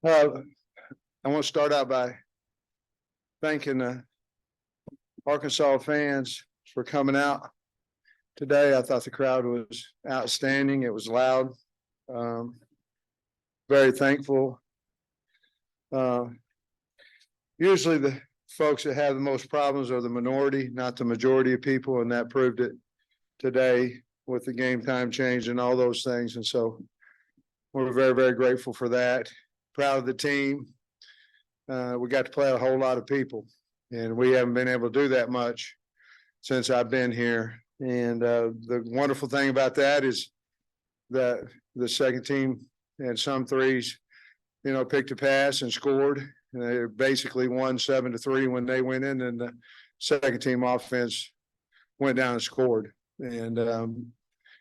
I want to start out by thanking the Arkansas fans for coming out today. I thought the crowd was outstanding. It was loud. Very thankful. Usually the folks that have the most problems are the minority, not the majority of people, and that proved it today with the game time change and all those things. And so we're very, very grateful for that. Proud of the team. We got to play a whole lot of people, and we haven't been able to do that much since I've been here. And the wonderful thing about that is that the second team had some threes, picked a pass and scored. And they basically won 7-3 when they went in, and the second team offense went down and scored. And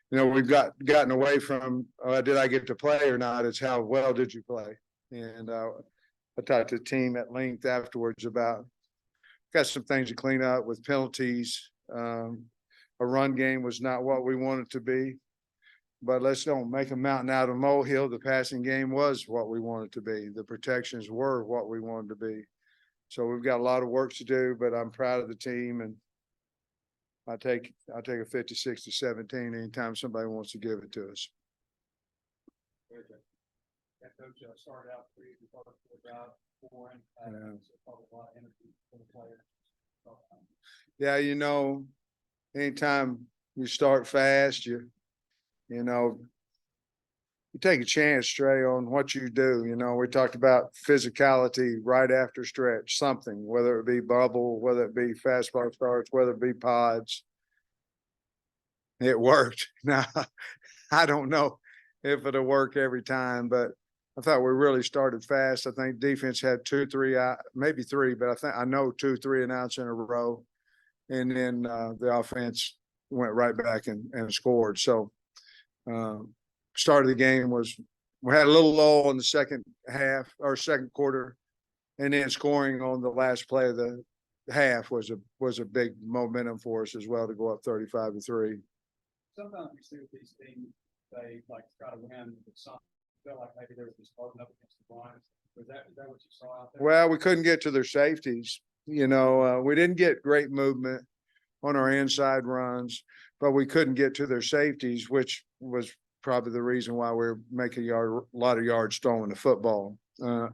we've gotten away from did I get to play or not? It's how well did you play? And I talked to the team at length afterwards about got some things to clean up with penalties. A run game was not what we wanted to be, but let's don't make a mountain out of a molehill. The passing game was what we wanted to be. The protections were what we wanted to be. So we've got a lot of work to do, but I'm proud of the team, and I'll take a 56-17 anytime somebody wants to give it to us. That coach started out for you before about foreign. Probably a lot of energy for the players. Yeah, anytime you start fast, you take a chance, Trey, on what you do. We talked about physicality right after stretch, something, whether it be bubble, whether it be fastball starts, whether it be pods. It worked. Now, I don't know if it'll work every time, but I thought we really started fast. I think defense had 2, 3, maybe 3, but I know 2, 3 and outs in a row. And then the offense went right back and scored. So start of the game we had a little lull in the second half or second quarter, and then scoring on the last play of the half was a big momentum for us as well to go up 35-3. Sometimes you see with these teams, they like try to win, but some felt like maybe they were just holding up against the blinds. Is that what you saw out there? Well, we couldn't get to their safeties. We didn't get great movement on our inside runs, but we couldn't get to their safeties, which was probably the reason why we're making a lot of yards throwing the football.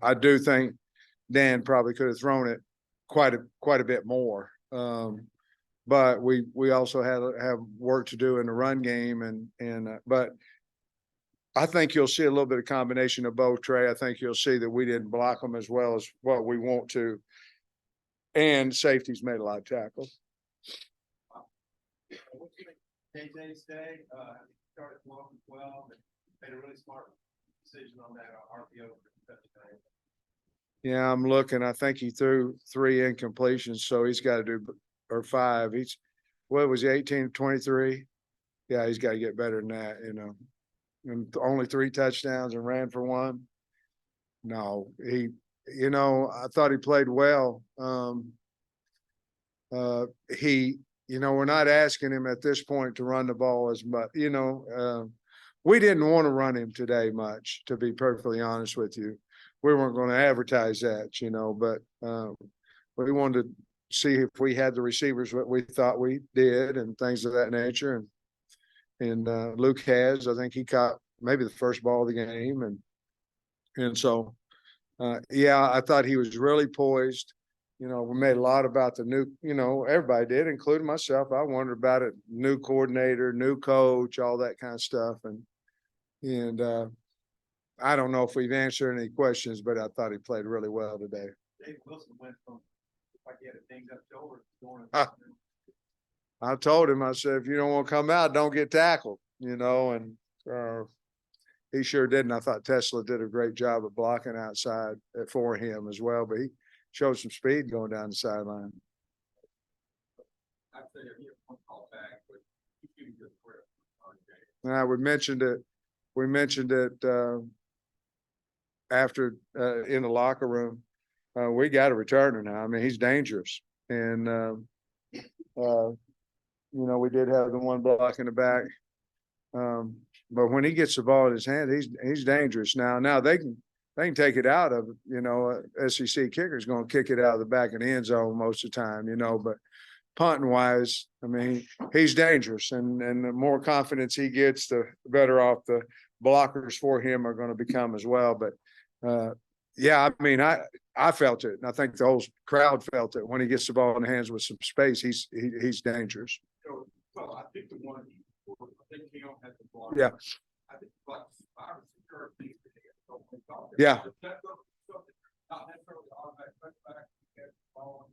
I do think Dan probably could have thrown it quite a bit more. But we also have work to do in the run game, but I think you'll see a little bit of combination of both, Trey. I think you'll see that we didn't block them as well as what we want to, and safeties made a lot of tackles. What do you think KJ's day? Started 12-12 and made a really smart decision on that RPO. Yeah, I'm looking. I think he threw 3 incompletions, so he's got to do, or 5. What was he, 18-23? Yeah, he's got to get better than that, And only 3 touchdowns and ran for 1. No, I thought he played well. We're not asking him at this point to run the ball as much. We didn't want to run him today much, to be perfectly honest with you. We weren't going to advertise that, but we wanted to see if we had the receivers what we thought we did and things of that nature. And Luke has, I think he caught maybe the first ball of the game. And so, I thought he was really poised. We made a lot about the new, everybody did, including myself. I wondered about it, new coordinator, new coach, all that kind of stuff. And I don't know if we've answered any questions, but I thought he played really well today. Dave Wilson went from, if I get it, things up shoulder going. I told him, I said, if you don't want to come out, don't get tackled, and he sure didn't. I thought Tesla did a great job of blocking outside for him as well, but he showed some speed going down the sideline. I'd say he had one call back, but he didn't get quick. Now we mentioned it after in the locker room. We got a returner now. I mean, he's dangerous, and we did have the one block in the back. But when he gets the ball in his hand, he's dangerous. Now they they can take it out of, SEC kicker is going to kick it out of the back of the end zone most of the time, but punting wise, I mean, he's dangerous, and the more confidence he gets, the better off the blockers for him are going to become as well. But yeah, I mean, I felt it, and I think the whole crowd felt it when he gets the ball in the hands with some space. He's dangerous. Well, I think the one I think Keon had the block. Yeah. I think like 5 or 6 yard things that they got. Yeah. Not necessarily automatic back, ball.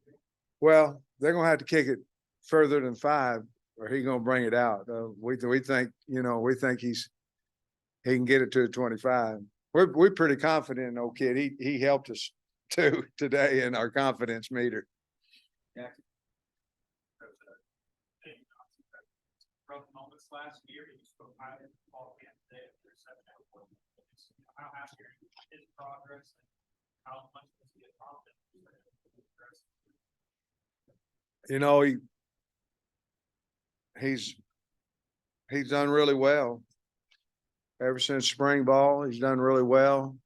Well, they're going to have to kick it further than 5, or he's going to bring it out. We think, we think he can get it to the 25. We're pretty confident in old kid. He helped us too today in our confidence meter. Yeah. Moments last year, he spoke highly of the ball game today. How happy are you with his progress and how much does he get confident? He's done really well. Ever since spring ball, he's done really well.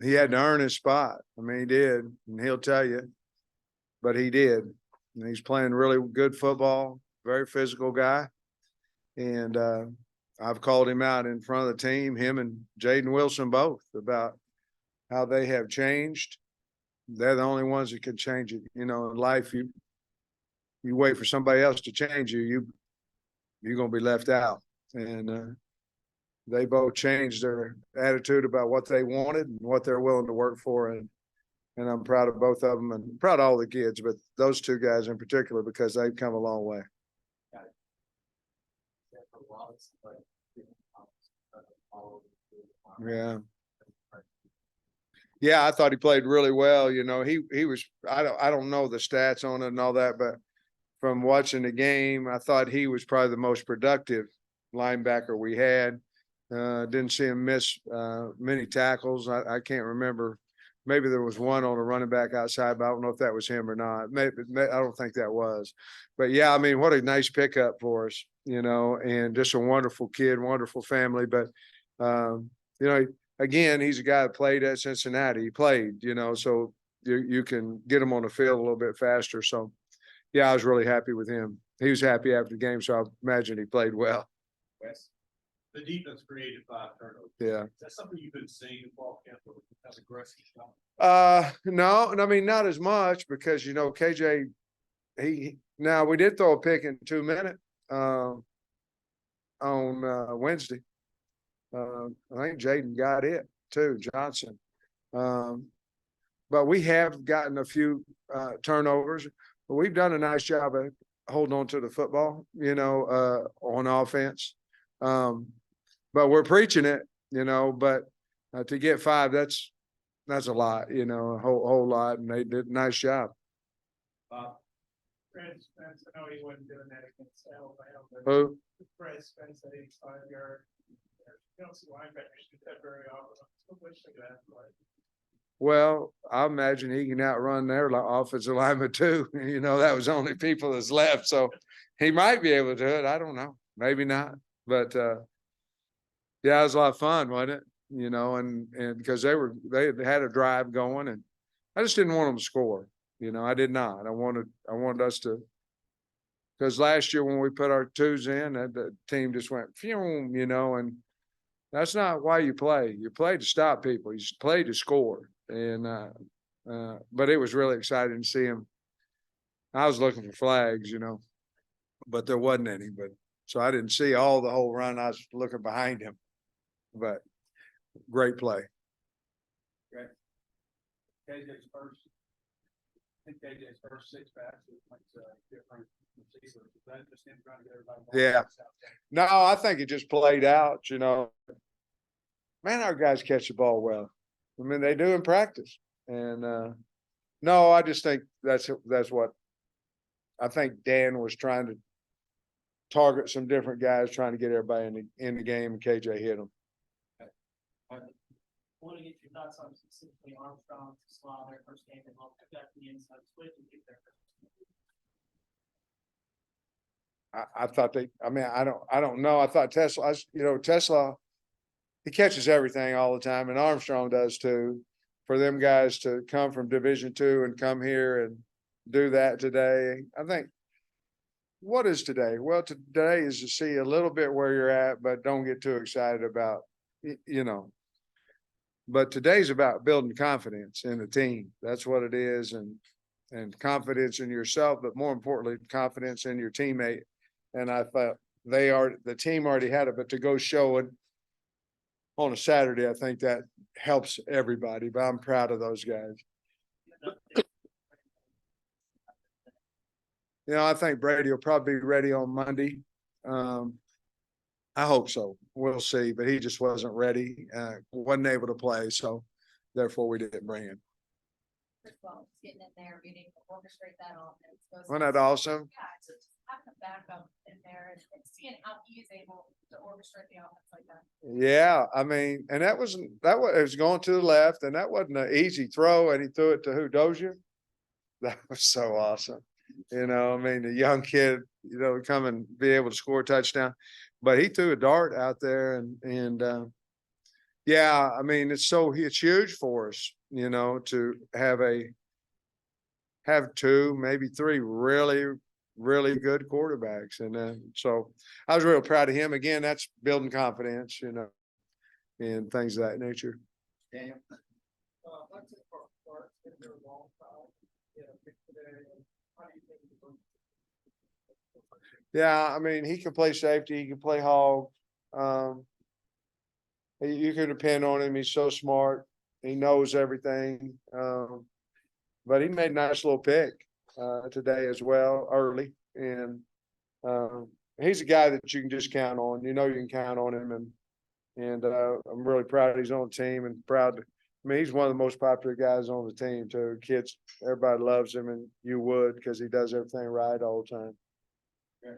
He had to earn his spot. I mean, he did, and he'll tell you, but he did. And he's playing really good football, very physical guy. And I've called him out in front of the team, him and Jaden Wilson both, about how they have changed. They're the only ones that can change it. In life, you wait for somebody else to change you're going to be left out. And they both changed their attitude about what they wanted and what they're willing to work for. And I'm proud of both of them, and proud of all the kids, but those 2 guys in particular, because they've come a long way. Yeah. Yeah, I thought he played really well. He was, I don't know the stats on it and all that, but from watching the game, I thought he was probably the most productive linebacker we had. Didn't see him miss many tackles. I can't remember. Maybe there was one on a running back outside, but I don't know if that was him or not. Maybe I don't think that was. But yeah, I mean, what a nice pickup for us, and just a wonderful kid, wonderful family. But again, he's a guy that played at Cincinnati. He played, so you can get him on the field a little bit faster. So yeah, I was really happy with him. He was happy after the game, so I imagine he played well. Wes, the defense created 5 turnovers. Yeah. Is that something you've been seeing in fall camp as aggressive? No, I mean, not as much, because, KJ, now we did throw a pick in 2 minutes on Wednesday. I think Jaden got it too, Johnson. But we have gotten a few turnovers. But we've done a nice job of holding on to the football, on offense. But we're preaching it, but to get 5, that's a lot, a whole lot, and they did a nice job. Fred Spence, I know he wasn't doing that against Alabama. Who? Fred Spence at 85-yard. You don't see linebackers do that very often. So what do you think of that play? Well, I imagine he can outrun their offensive lineman too. That was the only people that's left. So he might be able to do it. I don't know. Maybe not. But yeah, it was a lot of fun, wasn't it? And because they had a drive going, and I just didn't want them to score. I did not. I wanted us to, because last year when we put our 2s in, the team just went phew, and that's not why you play. You play to stop people. You play to score. And but it was really exciting to see him. I was looking for flags, but there wasn't any. But so I didn't see the whole run. I was looking behind him. But great play. Great. KJ's first. I think KJ's first 6 passes went to different receivers. Is that just him trying to get everybody? Yeah. No, I think it just played out. Man, our guys catch the ball well. I mean, they do in practice. And no, I just think that's what I think Dan was trying to target, some different guys, trying to get everybody in the game, and KJ hit them. I want to get your thoughts on specifically Armstrong, Slaw, their first game, and I'll got the inside switch and get their first. I thought I don't know. I thought Tesla, he catches everything all the time, and Armstrong does too. For them guys to come from Division II and come here and do that today, I think. What is today? Well, today is to see a little bit where you're at, but don't get too excited about, you know. But today's about building confidence in the team. That's what it is, and confidence in yourself, but more importantly, confidence in your teammate. And I thought the team already had it, but to go show it on a Saturday, I think that helps everybody. But I'm proud of those guys. You know, I think Brady will probably be ready on Monday. I hope so. We'll see, but he just wasn't ready, wasn't able to play, so therefore we didn't bring him. First of all, just getting in there, being able to orchestrate that offense. Wasn't that awesome? Yeah, so just having a backup in there and seeing how he is able to orchestrate the offense like that. Yeah, I mean, and that was it was going to the left, and that wasn't an easy throw, and he threw it to who, Dozier? That was so awesome. You know, I mean, the young kid, you know, come and be able to score a touchdown, but he threw a dart out there, and yeah, I mean, it's huge for us, you know, to have two, maybe three really, really good quarterbacks. And so I was real proud of him. Again, that's building confidence, you know, and things of that nature. Daniel? Yeah, I mean, he can play safety, he can play hog. You can depend on him. He's so smart. He knows everything. But he made a nice little pick today as well, early. And he's a guy that you can just count on. You know you can count on him, and I'm really proud he's on the team, and proud. I mean, he's one of the most popular guys on the team too. Kids, everybody loves him, and you would, because he does everything right all the time. Okay.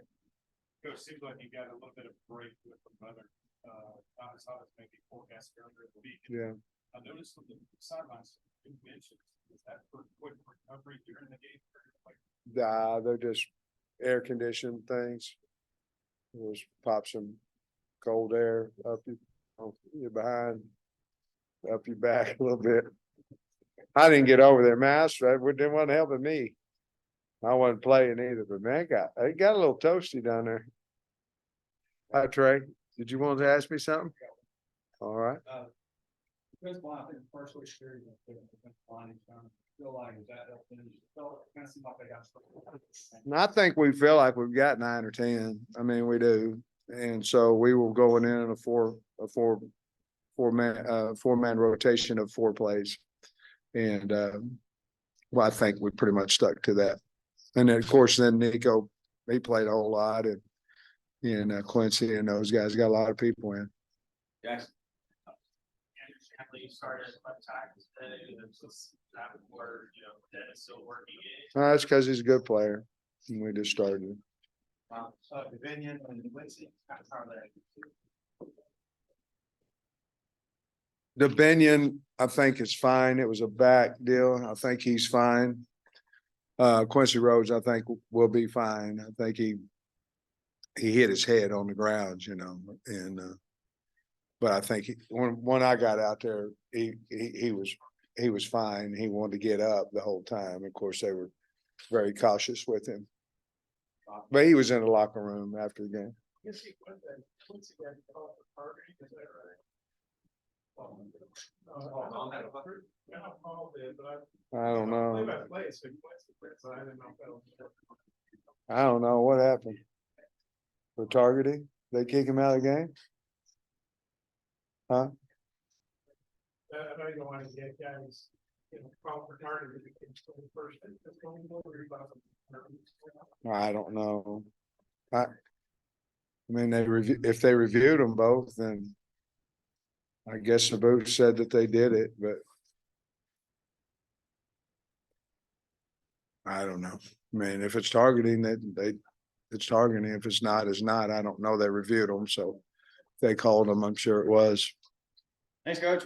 It seems like you got a little bit of break with the weather. I saw this maybe forecast earlier in the week. Yeah. I noticed from the sidelines, you mentioned, is that for quick recovery during the game? They're just air conditioned things. Just pop some cold air up your behind, up your back a little bit. I didn't get over there, man. It wasn't helping me. I wasn't playing either, but man, it got a little toasty down there. Hi, Trey. Did you want to ask me something? All right. Chris Blount, I think partially sure you feel like is that helping? Kind of seem like they got stuff. And I think we feel like we've got 9 or 10. I mean, we do. And so we were going in a four-man rotation of 4 plays. And well, I think we pretty much stuck to that. And then, of course, then Nico, he played a whole lot, and Quincy and those guys got a lot of people in. Yes. You started left tackle today, and just that word, that is still working in. That's because he's a good player. And we just started him. Dominion and Quincy, how are The Binion, I think, is fine. It was a back deal. I think he's fine. Quincy Rhodes, I think, will be fine. I think he hit his head on the ground, and but I think when I got out there, he was fine. He wanted to get up the whole time. Of course, they were very cautious with him, but he was in the locker room after the game. I don't know. I don't know what happened. For targeting, they kick him out of the game? Huh? I know you don't want to get guys, call for targeting. I don't know. I mean, if they reviewed them both, then I guess the booth said that they did it, but I don't know. I mean, if it's targeting, it's targeting. If it's not, it's not. I don't know. They reviewed them, so if they called them, I'm sure it was. Thanks, Coach.